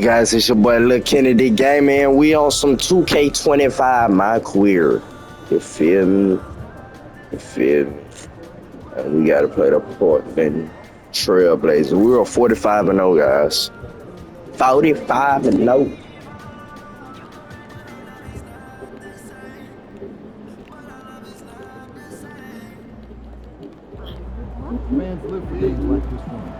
Guys, it's your boy Lil Kennedy Gaming, and we on some 2K25 Mycareer. You feel me? You feel me? And we gotta play the Portland Trailblazers. We're 45 and 0, guys. 45 and 0. Fans live for games like this one.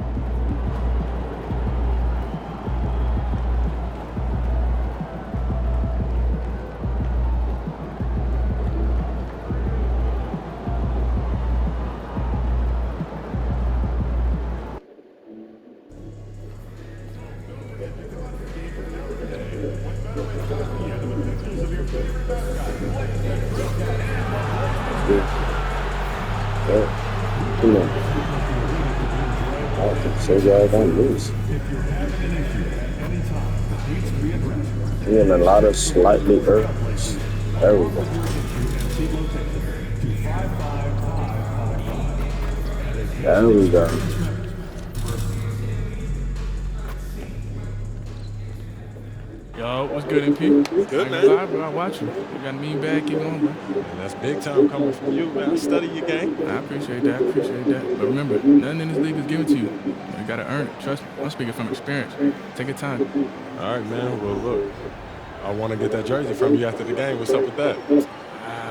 Come on. So y'all don't lose. We're in a lot of slightly errors. There we go. There we go. Yo, what's good, MP? Good, man. Live, bro. I watch you. You got a mean bag, keep going, bro. And that's big time coming from you, man. I study your game. I appreciate that. But remember, nothing in this league is given to you. You gotta earn it. Trust me. I'm speaking from experience. Take your time. All right, man. Well, look, I want to get that jersey from you after the game. What's up with that?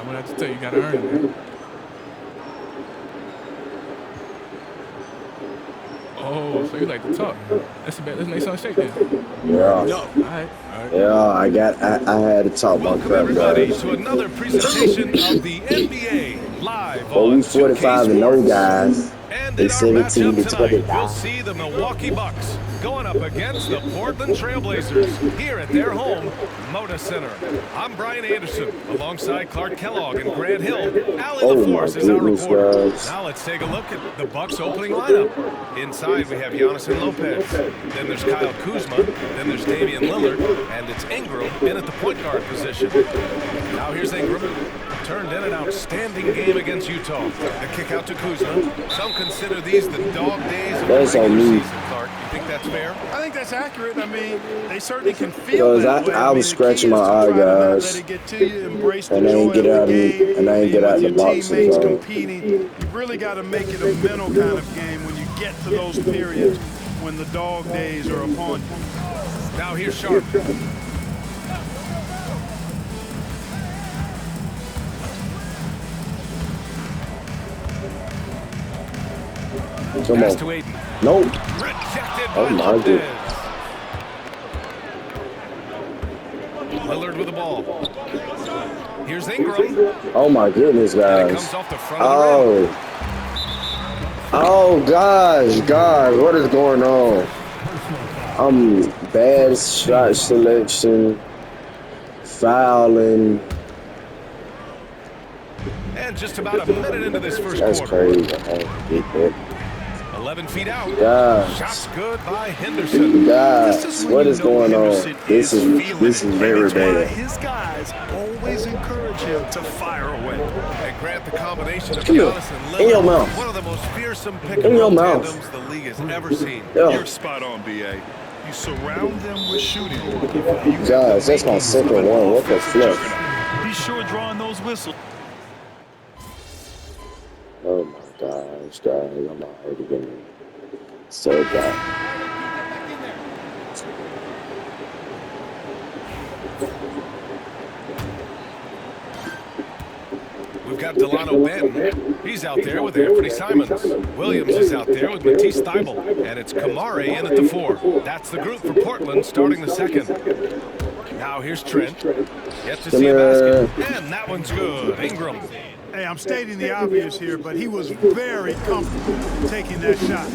What I have to tell you, you gotta earn it, man. Oh, so you like to talk? Let's make something shake then. Yeah. No. All right. Yeah, I had to talk about Welcome crap, everybody guys. to another presentation of the NBA live Well, we on 45 and 0, guys. And They in our 17 to matchup tonight, 20. we'll see the Milwaukee Bucks going up against the Portland Trailblazers here at their home, Moda Center. I'm Brian Anderson, alongside Clark Kellogg and Grant Hill. Allie Oh, LaForce my is our goodness, reporter. guys. Now let's take a look at the Bucks opening lineup. Inside we have Giannis and Lopez. Then there's Kyle Kuzma. Then there's Damian Lillard, and it's Ingram in at the point guard position. Now here's Ingram. Turned in an outstanding game against Utah. The kick out to Kuzma. Some consider these the dog days of the That's on regular me. season, Clark. You think that's fair? I think that's accurate. I mean, they certainly can feel Because that way. I was the key scratching is my to eye, try to not guys. let it get to you, embrace the And I ain't joy get of out the in- game, and I ain't get being out with in the your boxing teammates zone. competing. You really got to make it a mental kind of game when you get to those periods when the dog days are upon you. Now here's Sharp. Come Pass on. to Aiden. Nope. Rejected Oh, by my Lopez. goodness. Lillard with the ball. Here's Ingram. Oh, my goodness, And it guys. comes off the front of the rim. Oh, gosh, what is going on? Bad shot selection, fouling. And just about a minute into this first That's quarter. crazy. I don't get that. 11 feet out. Guys. Shots good by Henderson. Guys, when what you is know going on? Henderson This feeling is it. very And it's why bad. his guys always encourage him to fire away. And Grant, the combination of Come here. Giannis and In your Lillard, mouth. one of the most fearsome pick In and your roll mouth. tandems the league has ever seen. Yeah. You're spot on, B.A. You surround them with shooting. Guys, that's my second one. What the flip? He's sure drawing those whistles. Oh my gosh, guys, I'm already getting so bad. We've got Delano Benton. He's out there with Anthony Simons. Williams is out there with Matisse Thybulle. And it's Kamari in at the 4. That's the group for Portland starting the second. Now here's Trent. Yet to see a basket. And that one's good. Ingram. Hey, I'm stating the obvious here, but he was very comfortable taking that shot.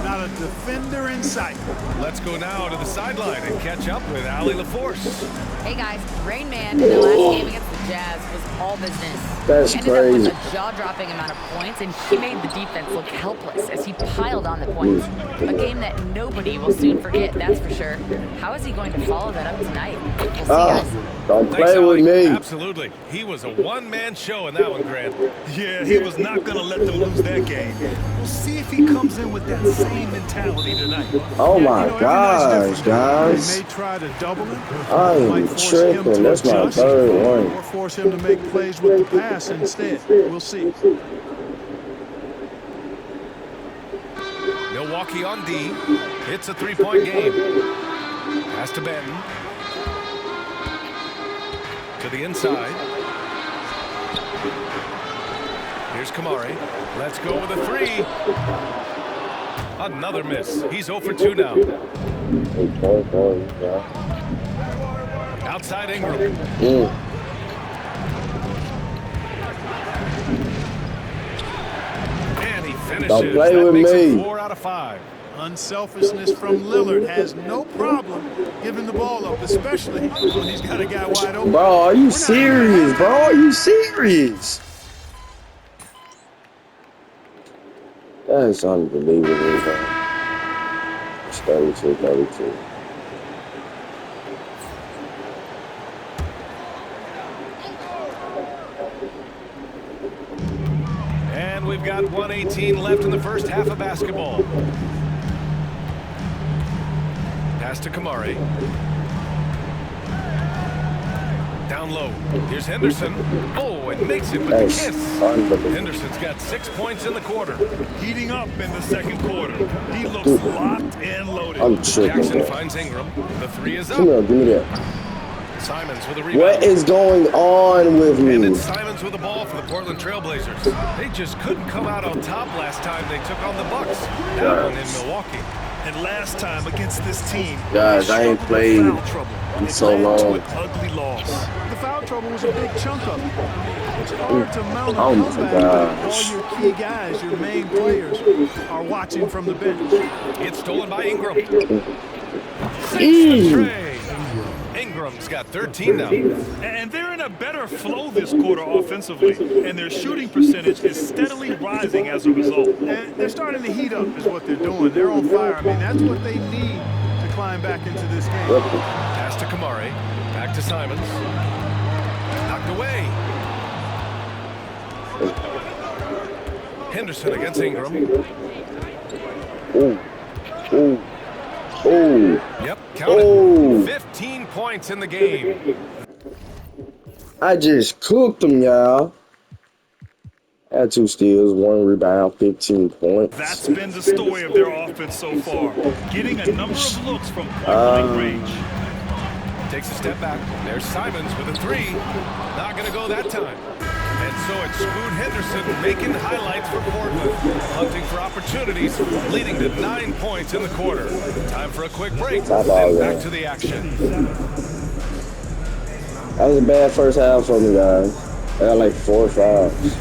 Not a defender in sight. Let's go now to the sideline and catch up with Allie LaForce. Hey guys, Rain Man in the last game against the Jazz was all business. That's He ended up with crazy. a jaw-dropping amount of points, and he made the defense look helpless as he piled on the points. A game that nobody will soon forget, that's for sure. How is he going to follow that up tonight? We'll see, guys. Don't Thanks, play with Allie. me. Absolutely. He was a one-man show in that one, Grant. Yeah, he was not going to let them lose that game. We'll see if he comes in with that same mentality tonight. Oh Yeah, my you know, every night's gosh, different. guys. They may try to double him. I am Might force him tripping. to That's my adjust, third one. or force him to make plays with the pass instead. We'll see. Milwaukee on D. It's a three-point game. Pass to Benton. To the inside. Here's Kamari. Let's go with a three. Another miss. He's 0 for 2 now. Outside Ingram. And he finishes. Don't play That with makes it me. 4 out of 5. Unselfishness from Lillard has no problem giving the ball up, especially when he's got a guy wide open. Bro, are you serious, bro? Are you serious? That's unbelievable, bro. It's 32-32. And we've got 1:18 left in the first half of basketball. Pass to Kamari. Down low. Here's Henderson. Oh, and makes it with the That's kiss. unbelievable. Henderson's got 6 points in the quarter. Heating up in the second quarter. He looks locked and loaded. I'm tripping, Jackson bro. finds Ingram. The three is Come up. here, give me that. Simons with a rebound. What is going on with And me? it's Simons with the ball for the Portland Trailblazers. They just couldn't come out on top last time they took on the Bucks. That one in Milwaukee. And last time against this team, Guys, they I ain't struggled with played foul trouble. in It so led to long. an ugly loss. The foul trouble was a big chunk of it. It's hard to mount a Oh my comeback when gosh. all your key guys, your main players, are watching from the bench. It's stolen by Ingram. Takes the tray. Ingram's got 13 now. And they're in a better flow this quarter offensively, and their shooting percentage is steadily rising as a result. And they're starting to heat up is what they're doing. They're on fire. I mean, that's what they need to climb back into this game. Pass to Kamari. Back to Simons. Knocked away. Henderson against Ingram. Ooh. Ooh. Ooh. Yep, count Oh. it. 15 points in the game. I just cooked them, y'all. Had 2 steals, 1 rebound, 15 points. That's been the story of their offense so far, getting a number of looks from point-blank range. Takes a step back. There's Simons with a three. Not going to go that time. And so it's Scoot Henderson making highlights for Portland. Hunting for opportunities, leading to 9 points in the quarter. Time for a quick break. Then back to the action. That was a bad first half for me, guys. I got like 4 fouls.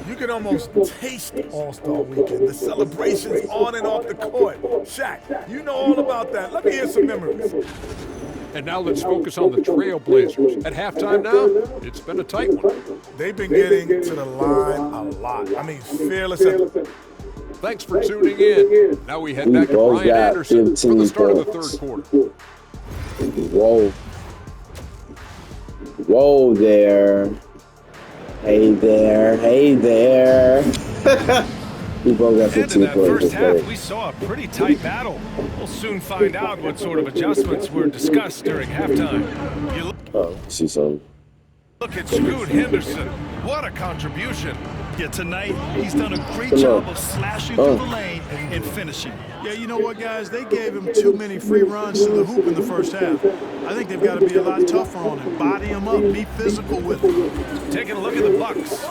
You can almost taste All-Star Weekend. The celebrations on and off the court. Shaq, you know all about that. Let me hear some memories. And now let's focus on the Trailblazers. At halftime now, it's been a tight one. They've been getting to the line a lot. I mean, fearless. Thanks for tuning in. Now we head back to both Brian got Anderson for the 15 start of the points. third quarter. Whoa. Whoa there. Hey there. Hey there. We both got And in 15 that points. first half, we saw a pretty tight battle. We'll soon find out what sort of adjustments were discussed during halftime. You Oh, see some. look at Scoot Henderson. What a contribution. Yeah, tonight, he's done a great Come job on. of slashing Oh. through the lane and finishing. Yeah, you know what, guys? They gave him too many free runs to the hoop in the first half. I think they've got to be a lot tougher on him. Body him up. Be physical with him. Taking a look at the Bucks.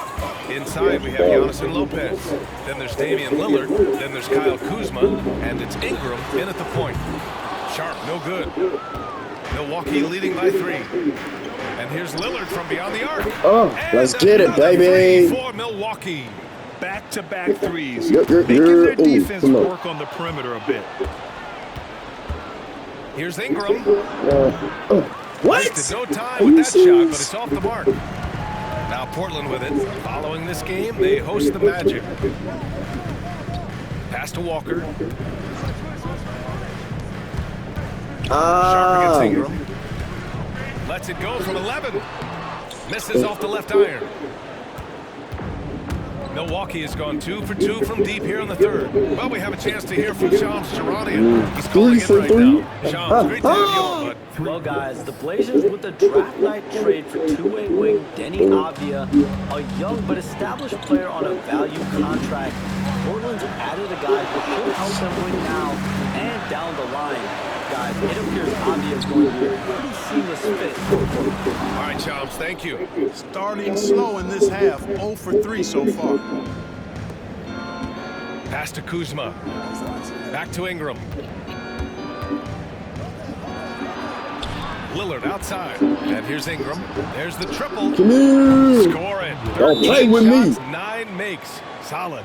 Inside, we have Giannis and Lopez. Then there's Damian Lillard. Then there's Kyle Kuzma. And it's Ingram in at the point. Sharp, no good. Milwaukee leading by 3. And here's Lillard from beyond the arc. Oh, let's get it, Another baby. three for Milwaukee. Back-to-back threes, You're- making their ooh, defense come on. work on the perimeter a bit. Here's Ingram. What? Wasted no time Are with you that shot, but serious? it's off the mark. Now Portland with it. Following this game, they host the Magic. Pass to Walker. Sharp against Ingram. Lets it go from 11. Misses off the left iron. Milwaukee has gone 2 for 2 from deep here in the third. Well, we have a chance to hear from Shams Charania. He's calling in right now. Shams, great to have you on, bud. Well, guys, the Blazers with the draft night trade for two-way wing Denny Avdia, a young but established player on a value contract. Portland's added a guy who should help them win now and down the line. Guys, it appears Avdia is going to be a pretty seamless fit for Portland. All right, Shams, thank you. Starting slow in this half, 0 for 3 so far. Pass to Kuzma. Back to Ingram. Lillard outside. And here's Ingram. There's the triple. Come here. Score it. Don't play with me. 9 makes. Solid.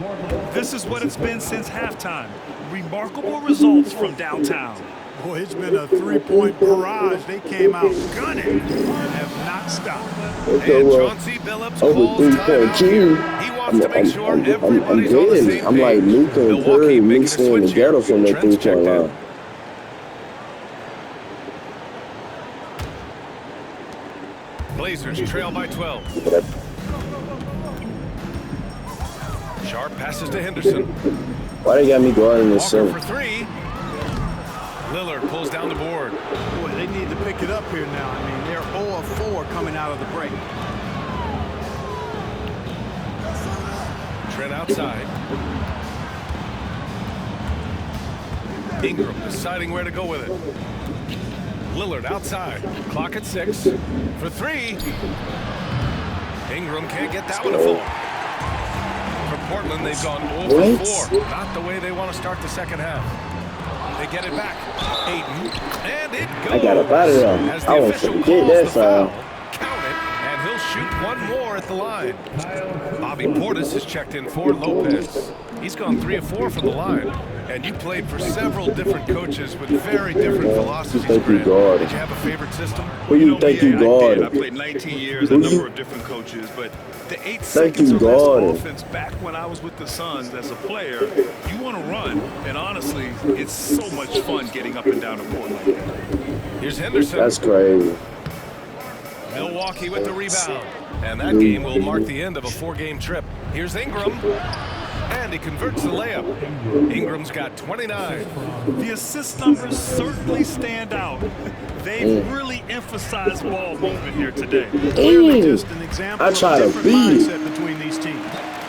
This is what it's been since halftime. Remarkable results from downtown. Boy, it's been a three-point barrage. They came out gunning and have not stopped. And Chauncey Billups calls timeout here. He wants to make sure everybody's on the same page. I'm like Luka and Milwaukee Curry making a mixed in switch together here. from that Trent's three-point checked in. line. Blazers trail by 12. Sharp passes to Henderson. Why they got me guarding this Walker center? for 3. Lillard pulls down the board. Boy, they need to pick it up here now. I mean, they're 0 of 4 coming out of the break. Trent outside. Ingram deciding where to go with it. Lillard outside. Clock at 6. For 3. Ingram can't get that one to fall. For Portland, they've gone 0 for 4. Not the way they want to start the second half. They get it back. Aiden. And it goes. I got up out of there. As the I was official forget calls that the foul. Count it, and he'll shoot one more at the line. Bobby Portis has checked in for Lopez. He's gone 3 of 4 from the line. And you played for several different coaches with very different philosophies, Thank you, Grant. God. Did you have a favorite system? Who you think you I guarded? played 19 years, Who a number you- of different coaches, but the 8 Thank seconds you, or less God. offense back when I was with the Suns as a player, you want to run. And honestly, it's so much fun getting up and down the court like that. Here's Henderson. That's crazy. Milwaukee with the rebound. And that game will mark the end of a 4-game trip. Here's Ingram. And he converts the layup. Ingram's got 29. The assist numbers certainly stand out. They've really emphasized ball movement here today. Clearly just an example I of try a to different beat. mindset between these teams.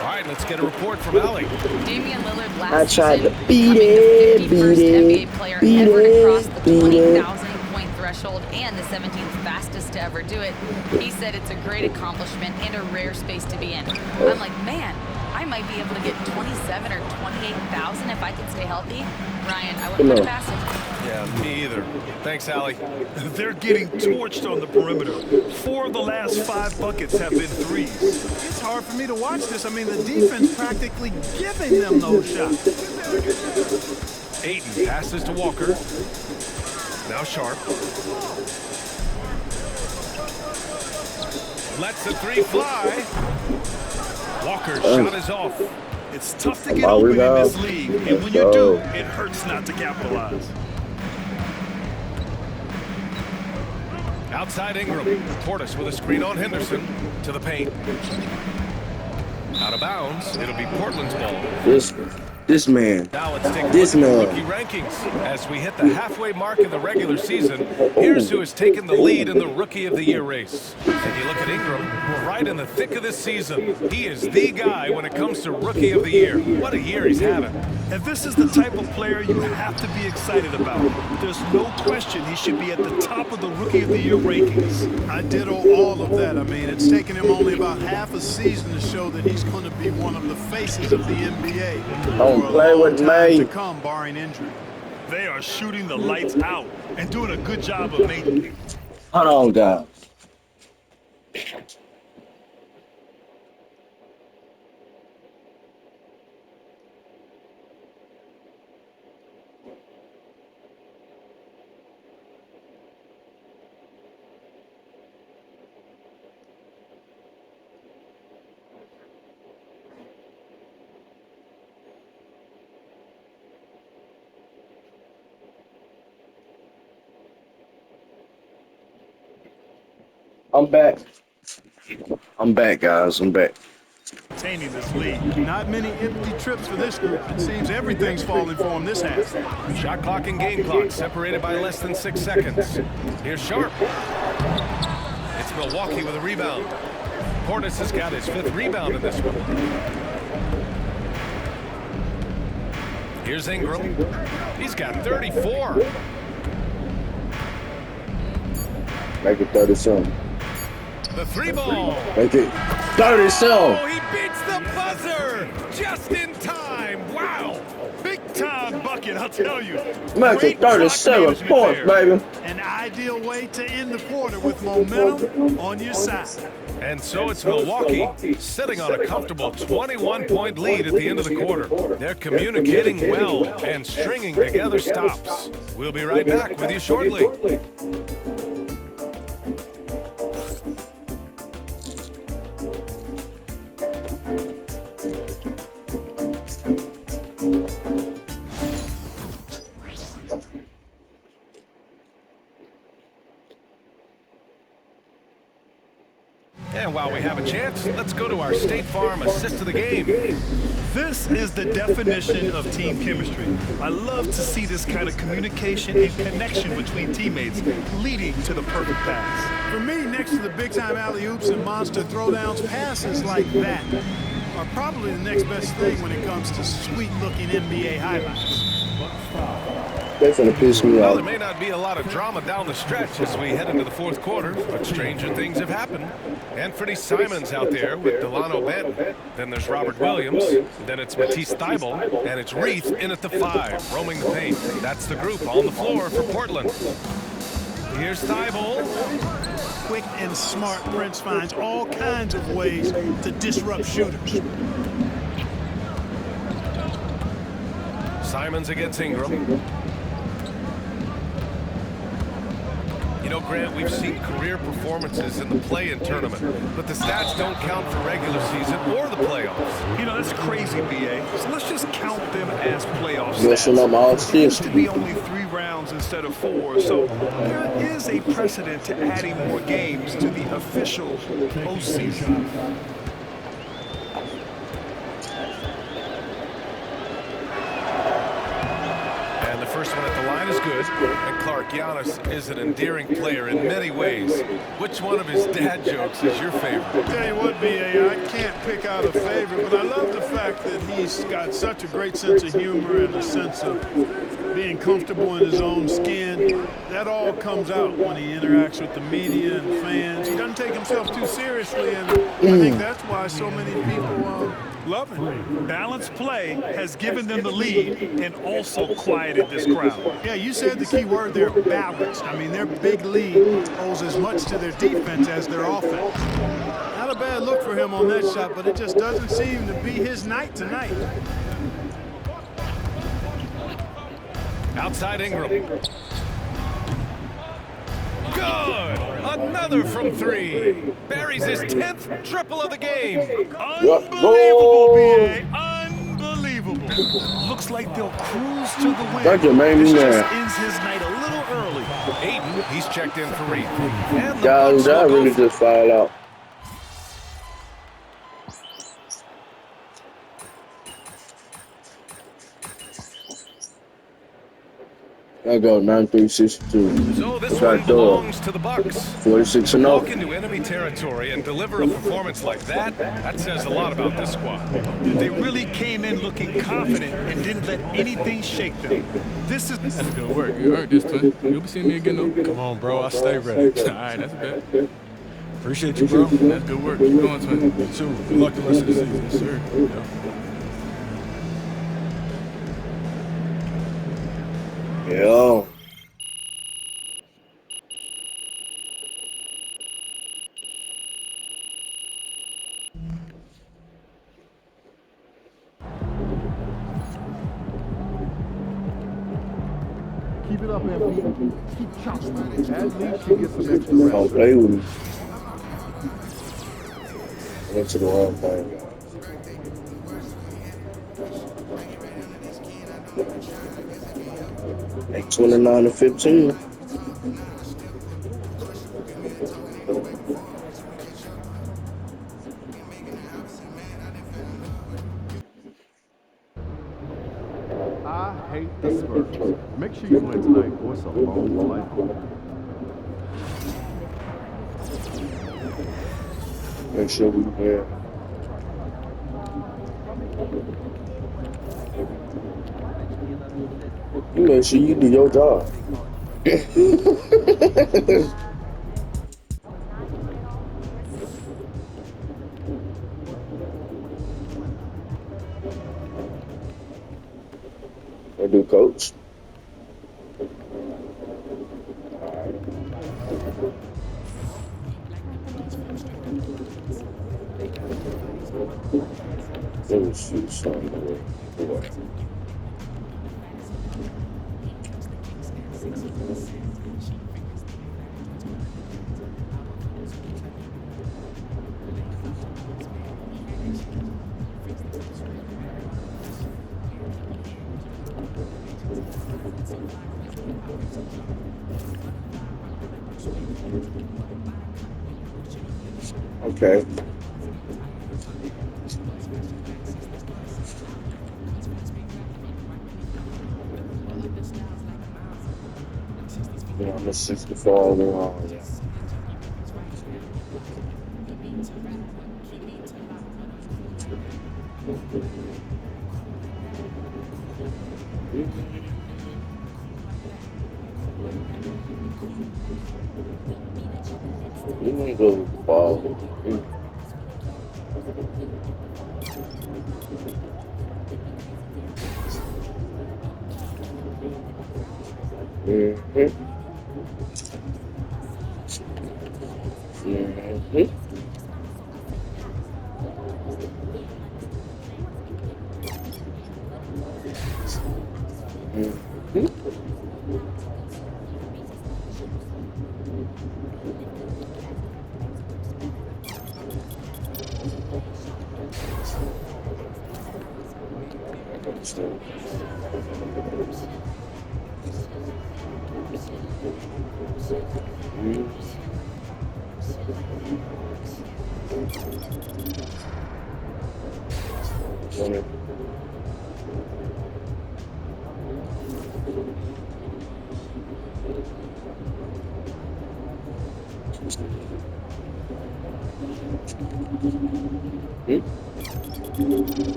All right, let's get a report from Allie. Damian Lillard I last tried season to beat becoming it, the 51st NBA player ever to cross the beat it. 20,000-point threshold and the 17th fastest to ever do it. He said it's a great accomplishment and a rare space to be in. I'm like, man, I might be able to get 27 or 28,000 if I can stay healthy. Ryan, I wouldn't put it past him. Yeah, me either. Thanks, Allie. They're getting torched on the perimeter. 4 of the last 5 buckets have been threes. It's hard for me to watch this. I mean, the defense practically giving them those shots. Ayton passes to Walker. Now Sharp. Lets the 3 fly. Walker's shot is off. It's tough to get open in this league, and when you do, it hurts not to capitalize. Outside Ingram. Portis with a screen on Henderson. To the paint. Out of bounds. It'll be Portland's ball. This man. Now let's take a This look at the man. rookie rankings. As we hit the halfway mark in the regular season, here's who has taken the lead in the Rookie of the Year race. And you look at Ingram, right in the thick of this season. He is the guy when it comes to Rookie of the Year. What a year he's having. And this is the type of player you have to be excited about. There's no question he should be at the top of the Rookie of the Year rankings. I ditto all of that. I mean, it's taken him only about half a season to show that he's going to be one of the faces of the NBA. Don't play with me. To come, barring injury. They are shooting the lights out and doing a good job of making. Hold on, guys. I'm back. I'm back, guys. I'm back. Maintaining this lead. Not many empty trips for this group. It seems everything's falling for them this half. Shot clock and game clock separated by less than 6 seconds. Here's Sharp. It's Milwaukee with a rebound. Portis has got his 5th rebound in this one. Here's Ingram. He's got 34. Make it 30-something. The 3-ball. Make it 30-something. Oh, he beats the buzzer just in time. Wow. Big time bucket, I'll tell you. Make it 37 points, baby. An ideal way to end the quarter with momentum on your side. And so it's Milwaukee sitting on a comfortable 21-point lead at the end of the quarter. They're communicating well and stringing together stops. We'll be right back with you shortly. And while we have a chance, let's go to our State Farm assist of the game. This is the definition of team chemistry. I love to see this kind of communication and connection between teammates leading to the perfect pass. For me, next to the big-time alley-oops and monster throwdowns, passes like that are probably the next best thing when it comes to sweet-looking NBA highlights. That's gonna piss me Well, off. there may not be a lot of drama down the stretch as we head into the 4th quarter, but stranger things have happened. Anthony Simons out there with Delano Banton. Then there's Robert Williams. Then it's Matisse Thybulle. And it's Reith in at the 5, roaming the paint. That's the group on the floor for Portland. Here's Thybulle. Quick and smart, Prince finds all kinds of ways to disrupt shooters. Simons against Ingram. You know, Grant, we've seen career performances in the play-in tournament, but the stats don't count for regular season or the playoffs. You know, that's crazy, BA. So let's just count them as playoff Listen stats. up, all It used to be only 3 rounds instead of 4, so there is a precedent to adding more games to the official postseason. And the first one at the line is good. And Clark, Giannis is an endearing player in many ways. Which one of his dad jokes is your favorite? Tell you what, B.A., I can't pick out a favorite, but I love the fact that he's got such a great sense of humor and a sense of being comfortable in his own skin. That all comes out when he interacts with the media and fans. He doesn't take himself too seriously, and I think that's why so many people love him. Balanced play has given them the lead and also quieted this crowd. Yeah, you said the key word there, balanced. I mean, their big lead owes as much to their defense as their offense. Not a bad look for him on that shot, but it just doesn't seem to be his night tonight. Outside Ingram. Good! Another from 3. Buries his 10th triple of the game. Unbelievable, BA. Unbelievable. Looks like they'll cruise to the win. Thank you, man. This just ends his night a little early. Aiden, he's checked in for Reed. Guys, I really just fouled out. I go 9-3-62. So this one belongs to the Bucks. 46 and Walk 0. into enemy territory and deliver a performance like that, that says a lot about this squad. They really came in looking confident and didn't let anything shake them. This is That's good work. You earned this, twin. You'll be seeing me again, though. Come on, bro. I stay ready. All right, that's a bet. Appreciate you, bro. That's good work. Keep going, twin. You too. Good luck the rest of the season. Yes, sir. Yeah. Keep it up, MP. Keep chopping. At least you get some extra Don't rest. play with me. I went to the wrong thing. Like 29-15. I hate the Spurs. Make sure you win tonight, or it's a long flight home. Make sure we win. You make sure you do your job. I do, coach. Let me shoot something. Okay. Yeah, I'm a 64 overall. Yeah. You want to go with the ball. Mm-hmm.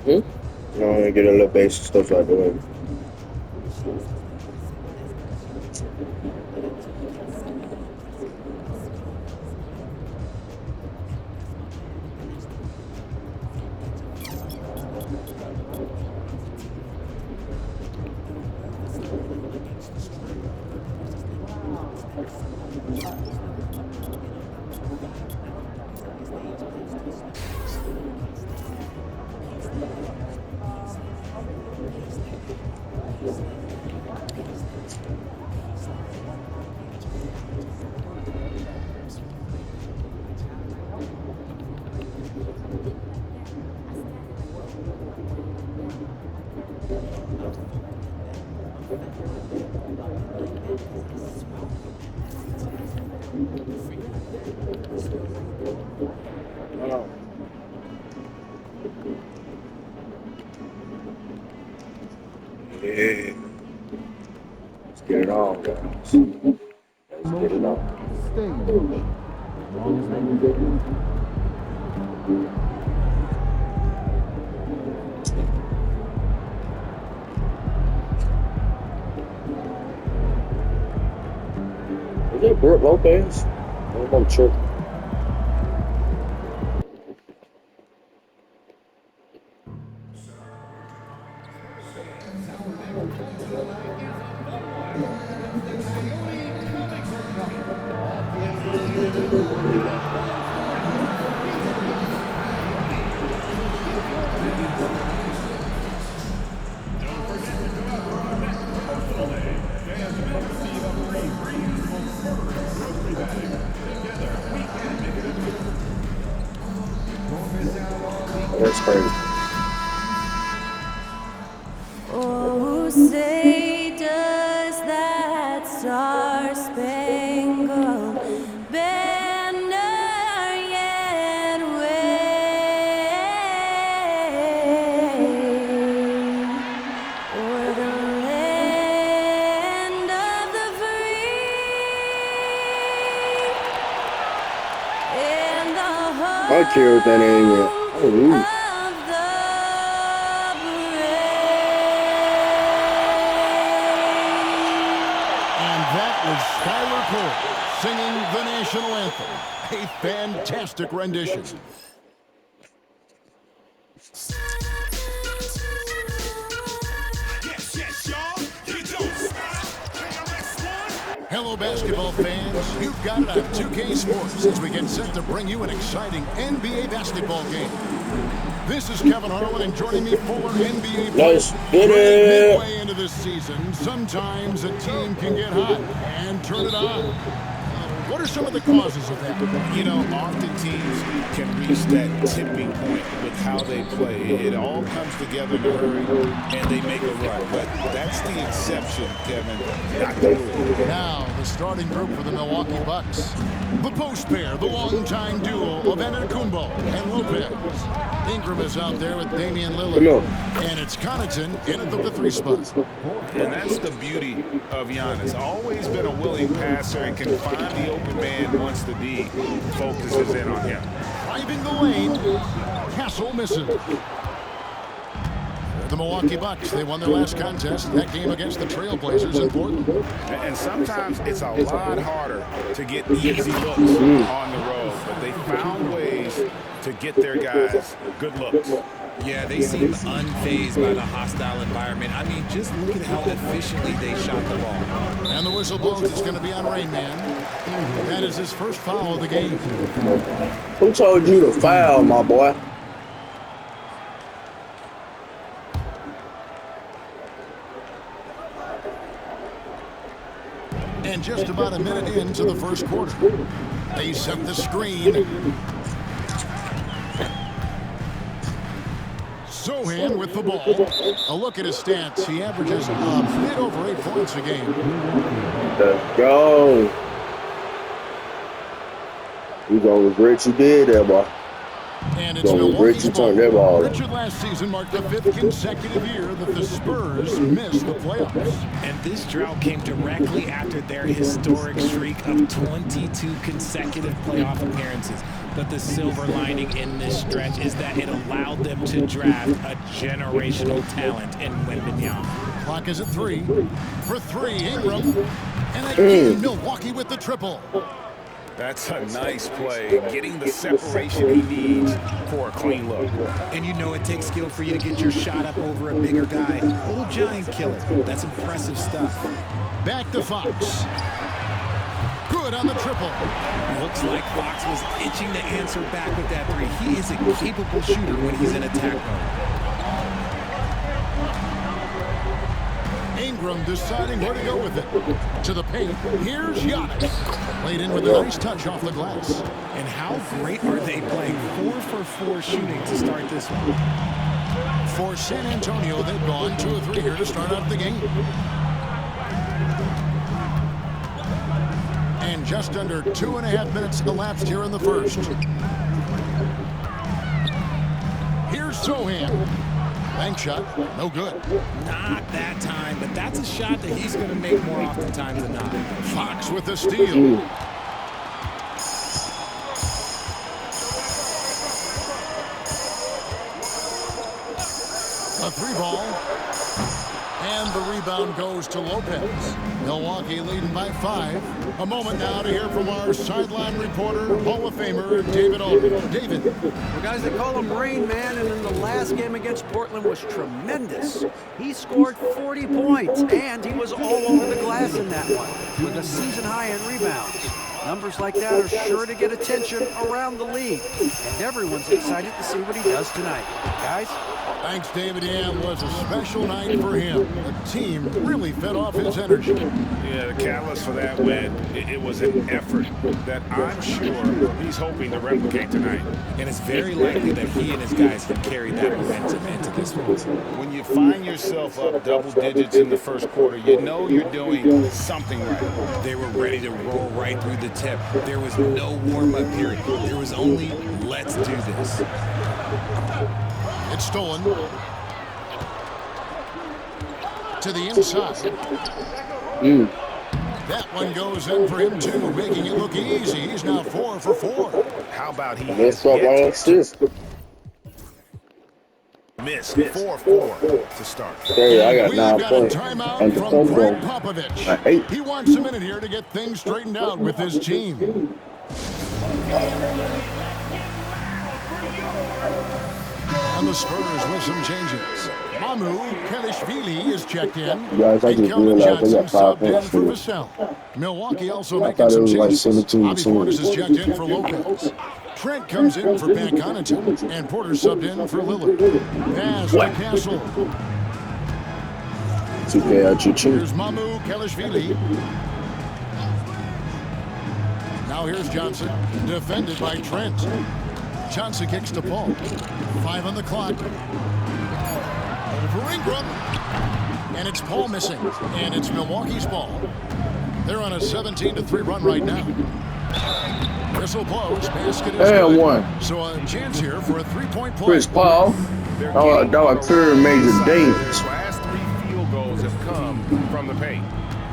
Mm-hmm. I want to get a little basic stuff out the way. Yeah. Let's get it on, guys. Let's get it on. Stage. As long as they can get it. Is that Brooke Lopez? I'm tripping. That's crazy. Oh, say does that star-spangled banner yet I don't care what that name is. Oh, And that was Skylar Cole singing the national anthem. A fantastic rendition. Hello, basketball fans. You've got it on 2K Sports as we get set to bring you an exciting NBA basketball game. This is Kevin Harlan, and joining me for NBA Let's get it. midway into this season, sometimes a team can get hot and turn it on. What are some of the causes of that? You know, often teams can reach that tipping point with how they play. It all comes together in a hurry, and they make a run. But that's the exception, Kevin, not the rule. Now, the starting group for the Milwaukee Bucks. The post pair, the longtime duo of Antetokounmpo and Lopez. Ingram is out there with Damian Lillard. And it's Connaughton in at the 3 spot. And that's the beauty of Giannis. Always been a willing passer and can find the open man once the D focuses in on him. Driving the lane, Castle misses. The Milwaukee Bucks, they won their last contest, that game against the Trailblazers in Portland. And sometimes it's a lot harder to get easy looks on the road, but they found ways to get their guys good looks. Yeah, they seem unfazed by the hostile environment. I mean, just look at how efficiently they shot the ball. And the whistle blows. It's going to be on Rain Man. That is his first foul of the game. who told you to foul, my boy? And just about a minute into the first quarter, they set the screen. Sohan with the ball. A look at his stats. He averages a bit over 8 points a game. Let's go. You gonna regret you did that, boy. And it's Milwaukee's ball. Richard, last season marked the 5th consecutive year that the Spurs missed the playoffs. And this drought came directly after their historic streak of 22 consecutive playoff appearances. But the silver lining in this stretch is that it allowed them to draft a generational talent in Wembanyama. Clock is at 3. For 3, Ingram. And again, Milwaukee with the triple. That's a nice play, getting the separation he needs for a clean look. And you know it takes skill for you to get your shot up over a bigger guy. A little giant killer. That's impressive stuff. Back to Fox. Good on the triple. Looks like Fox was itching to answer back with that 3. He is a capable shooter when he's in attack mode. Ingram deciding where to go with it. To the paint. Here's Giannis. Played in with a nice touch off the glass. And how great are they playing 4 for 4 shooting to start this one? For San Antonio, they've gone 2 of 3 here to start out the game. And just under 2.5 minutes elapsed here in the first. Here's Sohan. Bank shot, no good. Not that time, but that's a shot that he's going to make more oftentimes than not. Fox with the steal. A 3-ball. And the rebound goes to Lopez. Milwaukee leading by 5. A moment now to hear from our sideline reporter, Hall of Famer David Aldridge. David. Well, guys, they call him Rain Man, and in the last game against Portland was tremendous. He scored 40 points, and he was all over the glass in that one, with a season high in rebounds. Numbers like that are sure to get attention around the league, and everyone's excited to see what he does tonight. Guys? Thanks, David. Yeah, it was a special night for him. The team really fed off his energy. Yeah, the catalyst for that win, it was an effort that I'm sure he's hoping to replicate tonight. And it's very likely that he and his guys can carry that momentum into this one. When you find yourself up double digits in the first quarter, you know you're doing something right. They were ready to roll right through the tip. There was no warm-up period. There was only, let's do this. It's stolen. To the inside. That one goes in for him, too, making it look easy. He's now 4 for 4. How about he Let's has talk my yet to assist. miss 4-4 to start. Hey, I got We've 9 got a points. timeout And the from phone Greg call. Popovich. 8. He wants a minute here to get things straightened out with his team. And the Spurs with some changes. Mamu Kelishvili is checked in. Guys, I And just Keldon realized I Johnson got 5 subbed in points for for Vassell. Milwaukee also I making thought it some was like changes. 17 Bobby Portis is 10. checked in for Lopez. Trent comes in for Pat Connaughton. And Porter subbed in for Lillard. Pass to Castle. 2K out your cheek. Here's Mamu Kelishvili. Now here's Johnson, defended by Trent. Johnson kicks to Paul. 5 on the clock. Over Ingram. And it's Paul missing. And it's Milwaukee's ball. They're on a 17-3 run right now. Whistle blows. Basket is good. One. So a chance here for a 3-point play. Chris Paul. That Curry major Davis. Last 3 field goals have come from the paint.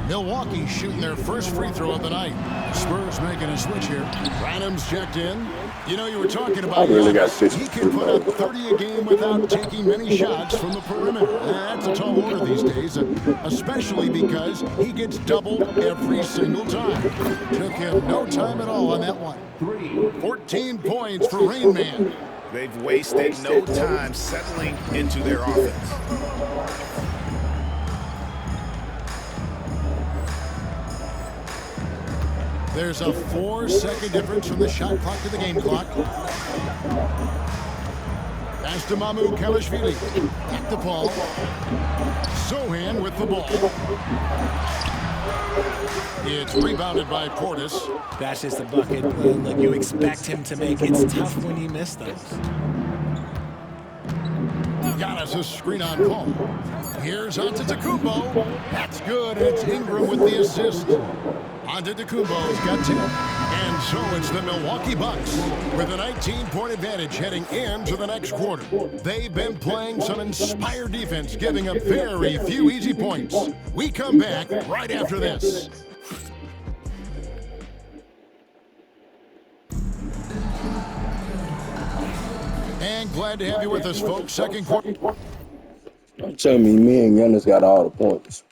Milwaukee shooting their first free throw of the night. Spurs making a switch here. Branham's checked in. You know, you were talking about Giannis. He can put up 30 a game without taking many shots from the perimeter. That's a tall order these days, especially because he gets doubled every single time. Took him no time at all on that one. 14 points for Rain Man. They've wasted no time settling into their offense. There's a 4-second difference from the shot clock to the game clock. Pass to Mamu Kelishvili. Back to Paul. Sohan with the ball. It's rebounded by Portis. That's just a bucket that you expect him to make. It's tough when you miss those. Giannis a screen on Paul. Here's Antetokounmpo. That's good. It's Ingram with the assist. Antetokounmpo's got 10. And so it's the Milwaukee Bucks with a 19-point advantage heading into the next quarter. They've been playing some inspired defense, giving up very few easy points. We come back right after this. And glad to have you with us, folks. Second quarter. Tell me and Giannis got all the points.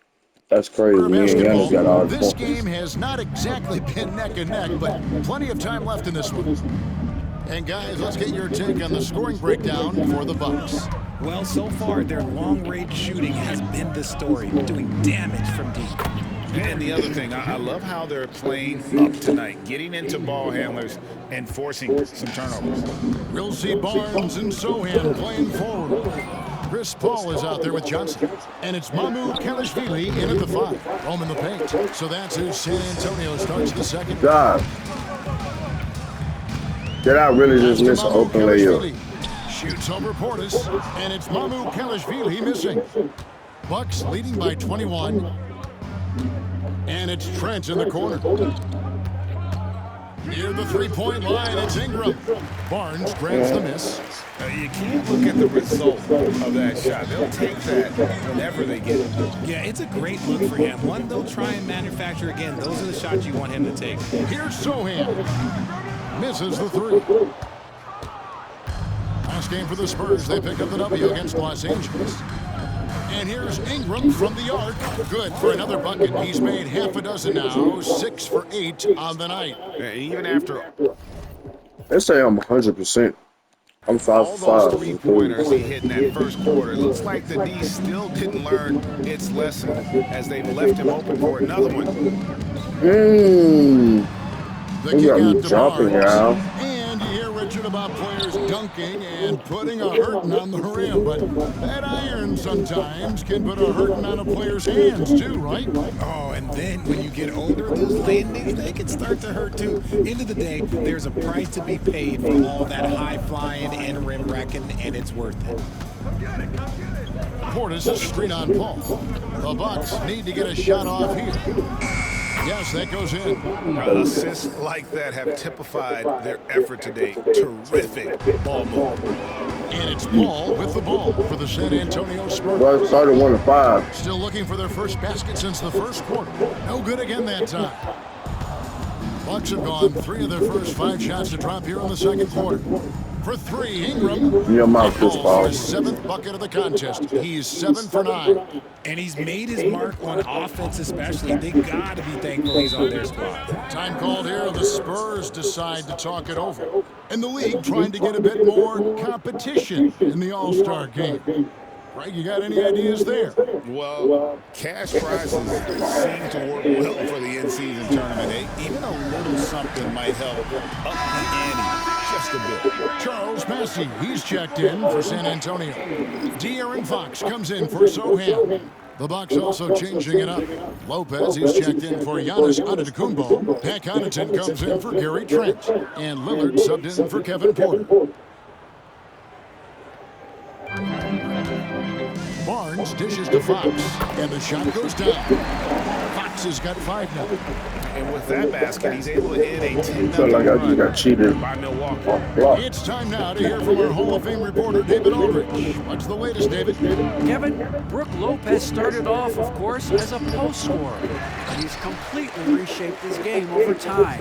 That's crazy. Me and Giannis got all the This points. game has not exactly been neck and neck, but plenty of time left in this one. And guys, let's get your take on the scoring breakdown for the Bucks. Well, so far, their long-range shooting has been the story, doing damage from deep. And the other thing, I love how they're playing up tonight, getting into ball handlers and forcing some turnovers. We'll see Barnes and Sohan playing forward. Chris Paul is out there with Johnson. And it's Mamu Kelishvili in at the 5. Roaming the paint. So that's who San Antonio starts the second. God. Did I really just miss an open layup? Shoots over Portis. And it's Mamu Kelishvili missing. Bucks leading by 21. And it's Trent in the corner. Near the three-point line, it's Ingram. Barnes grabs the miss. You can't look at the result of that shot. They'll take that whenever they get it. Yeah, it's a great look for him. One they'll try and manufacture again. Those are the shots you want him to take. Here's Sohan. Misses the 3. Last game for the Spurs. They pick up the W against Los Angeles. And here's Ingram from the arc. Good for another bucket. He's made half a dozen now. 6 for 8 on the night. Even after Let's say I'm 100%. I'm 5 all those 5. three-pointers he hit in that first quarter, it looks like the D still didn't learn its lesson as they've left him open for another one. The kick out to jumping Barnes. now. And you hear Richard about players dunking and putting a hurting on the rim, but that iron sometimes can put a hurting on a player's hands too, right? Oh, and then when you get older, those landings, they can start to hurt too. End of the day, there's a price to be paid for all that high flying and rim wrecking, and it's worth it. Portis is screen on Paul. The Bucks need to get a shot off here. Yes, that goes in. Assists like that have typified their effort today. Terrific ball move. And it's Paul with the ball for the San Antonio Spurs. Well, it started 1-5. Still looking for their first basket since the first quarter. No good again that time. Bucks have gone 3 of their first 5 shots to drop here in the second quarter. For 3, Ingram. Your mouth, Chris For Paul. his 7th bucket of the contest. He's 7 for 9. And he's made his mark on offense especially. They got to be thankful he's on their squad. Time called here. The Spurs decide to talk it over. And the league trying to get a bit more competition in the All-Star game. Greg, you got any ideas there? Well, cash prizes seem to work well for the in-season tournament. Even a little something might help up the ante just a bit. Charles Massey, he's checked in for San Antonio. De'Aaron Fox comes in for Sohan. The Bucks also changing it up. Lopez, he's checked in for Giannis Antetokounmpo. Pat Connaughton comes in for Gary Trent. And Lillard subbed in for Kevin Porter. Barnes dishes to Fox, and the shot goes down. Fox has got 5 now. And with that basket, he's able to end a 10-0 Felt like I just got cheated. by Milwaukee. It's time now to hear from our Hall of Fame reporter, David Aldridge. What's the latest, David? Kevin, Brook Lopez started off, of course, as a post scorer, but he's completely reshaped his game over time,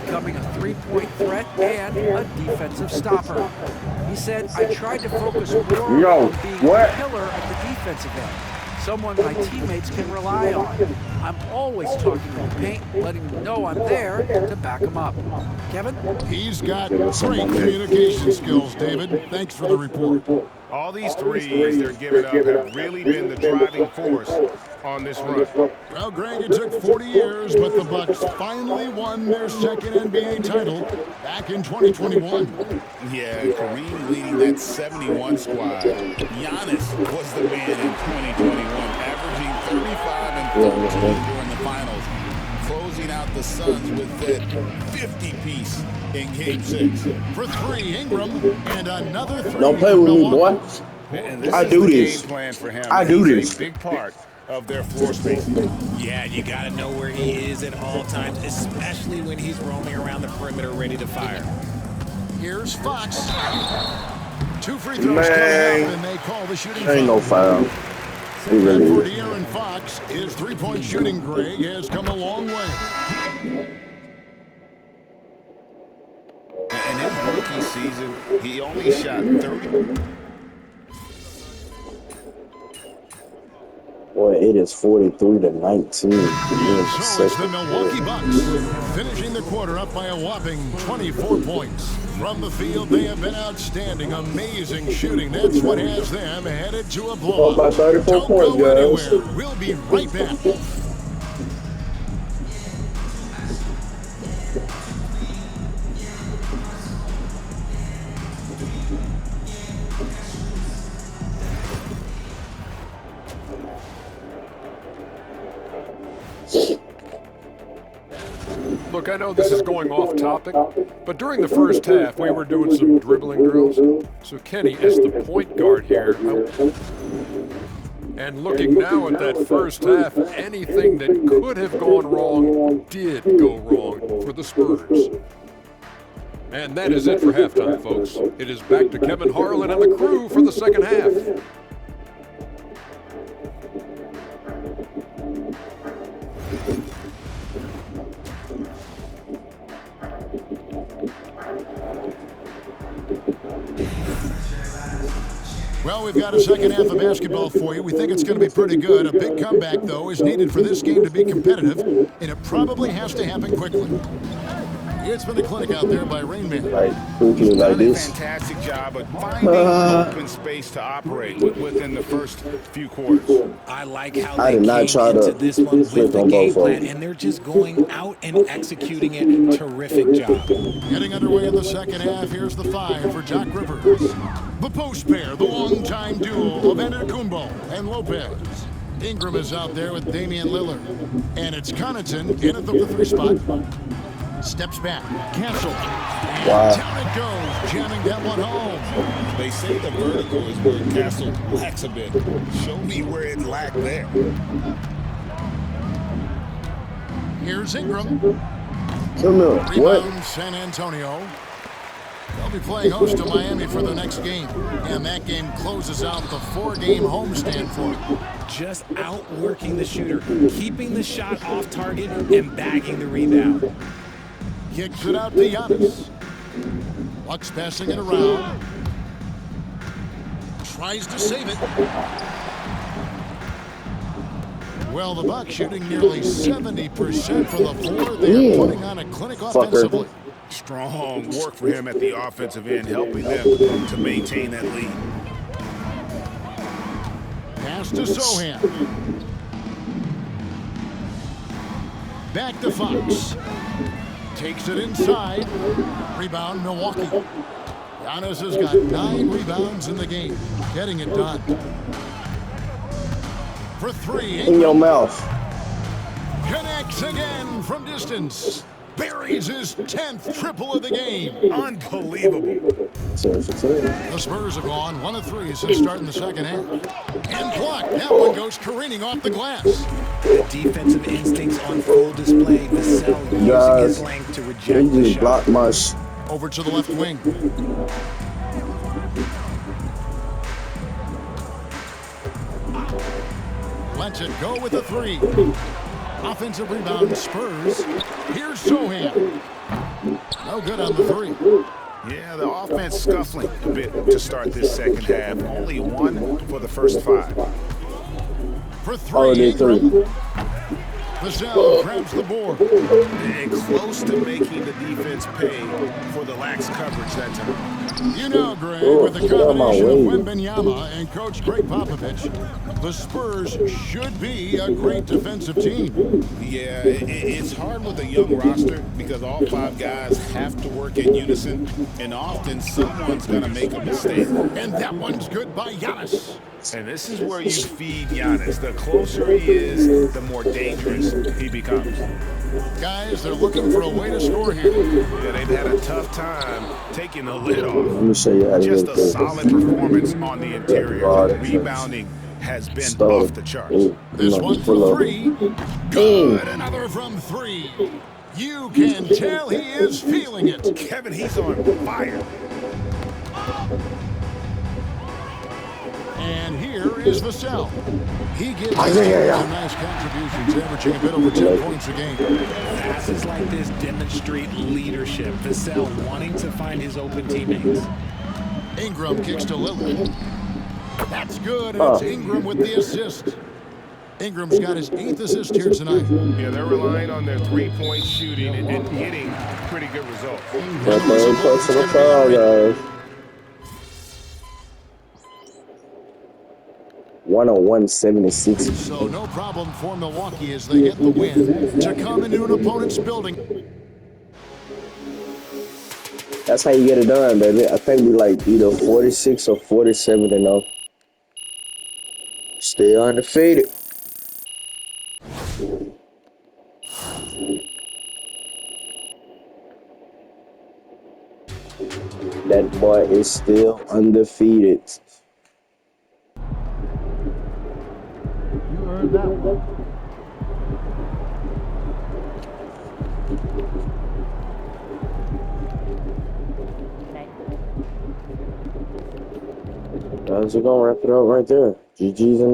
becoming a three-point threat and a defensive stopper. He said, I tried to focus more on being a pillar at the defensive end, someone my teammates can rely on. I'm always talking in the paint, letting them know I'm there to back them up. Kevin? He's got great communication skills, David. Thanks for the report. All these threes they're giving up have really been the driving force on this run. Well, Greg, it took 40 years, but the Bucks finally won their second NBA title back in 2021. Yeah, Kareem leading that 71 squad. Giannis was the man in 2021, averaging 35 and 13 during the finals, closing out the Suns with that 50-piece in Game 6. For 3, Ingram, and another 3. Don't play with me, boy. And this I is do the this. game plan for him. I do He's this. a big part of their floor space. Yeah, you got to know where he is at all times, especially when he's roaming around the perimeter ready to fire. Here's Fox. 2 free throws coming up, and they call the shooting Ain't no foul. He And really for is. De'Aaron Fox, his 3-point shooting, Greg, has come a long way. In his rookie season, he only shot 30. Boy, it is 43-19. So it's the Milwaukee Bucks finishing the quarter up by a whopping 24 points. From the field, they have been outstanding, amazing shooting. That's what has them headed to a blowout. About 34 Don't points, go guys. anywhere. We'll be right back. Look, I know this is going off topic, but during the first half, we were doing some dribbling drills. So Kenny, as the point guard here, and looking now at that first half, anything that could have gone wrong did go wrong for the Spurs. And that is it for halftime, folks. It is back to Kevin Harlan and the crew for the second half. Well, we've got a second half of basketball for you. We think it's going to be pretty good. A big comeback, though, is needed for this game to be competitive, and it probably has to happen quickly. It's been a clinic out there by Rain Man. He's done a fantastic job of finding open space to operate within the first few quarters. I like how I they did not came try into to this one with flip the on game both of plan, them. and they're just going out and executing it. Terrific job. Getting underway in the second half, here's the 5 for Doc Rivers. The post pair, the longtime duo of Antetokounmpo and Lopez. Ingram is out there with Damian Lillard. And it's Connaughton in at the 3 spot. Steps back, cancel. And down it goes, jamming that one home. They say the vertical is where Castle lacks a bit. Show me where it lacked there. Here's Ingram. What? Rebound, San Antonio. They'll be playing host to Miami for the next game. And that game closes out the 4-game homestand for them. Just outworking the shooter, keeping the shot off target, and bagging the rebound. Kicks it out to Giannis. Bucks passing it around. Tries to save it. Well, the Bucks shooting nearly 70% from the floor. They are putting on a clinic offensively. Strong work for him at the offensive end, helping them to maintain that lead. Pass to Sohan. Back to Fox. Takes it inside. Rebound, Milwaukee. Giannis has got 9 rebounds in the game. Getting it done. For 3. In your mouth. Connects again from distance. Buries his 10th triple of the game. Unbelievable. The Spurs have gone 1 of 3 since starting the second half. And blocked. That one goes careening off the glass. The defensive instincts on full display. Vassell using his length to reject the shot. Block my over to the left wing. Lets it go with a 3. Offensive rebound, Spurs. Here's Sohan. No good on the 3. Yeah, the offense scuffling a bit to start this second half. Only 1 for the first 5. For 3, Ingram. Vassell grabs the board. And close to making the defense pay for the lax coverage that time. You know, Greg, with the combination of Wembanyama and Coach Greg Popovich, the Spurs should be a great defensive team. Yeah, it's hard with a young roster because all 5 guys have to work in unison, and often someone's going to make a mistake. And that one's good by Giannis. And this is where you feed Giannis. The closer he is, the more dangerous he becomes. Guys, they're looking for a way to score here. Yeah, they've had a tough time taking the lid off. Let me show you how to Just get a solid performance on the interior. Rebounding has been off the charts. This one for 3. Good. Another from 3. You can tell he is feeling it. Kevin, he's on fire. And here is Vassell. He gives some nice contributions, averaging a bit over 10 points a game. Passes like this demonstrate leadership. Vassell wanting to find his open teammates. Ingram kicks to Lillard. That's good, and it's Ingram with the assist. Ingram's got his 8th assist here tonight. Yeah, they're relying on their 3-point shooting and getting pretty good results. guys. 101-76. So no problem for Milwaukee as they get the win to come into an opponent's building. That's how you get it done, baby. I think we like either 46 or 47 and up. Stay undefeated. That boy is still undefeated. You earned that one. We're gonna wrap it up right there. GG's and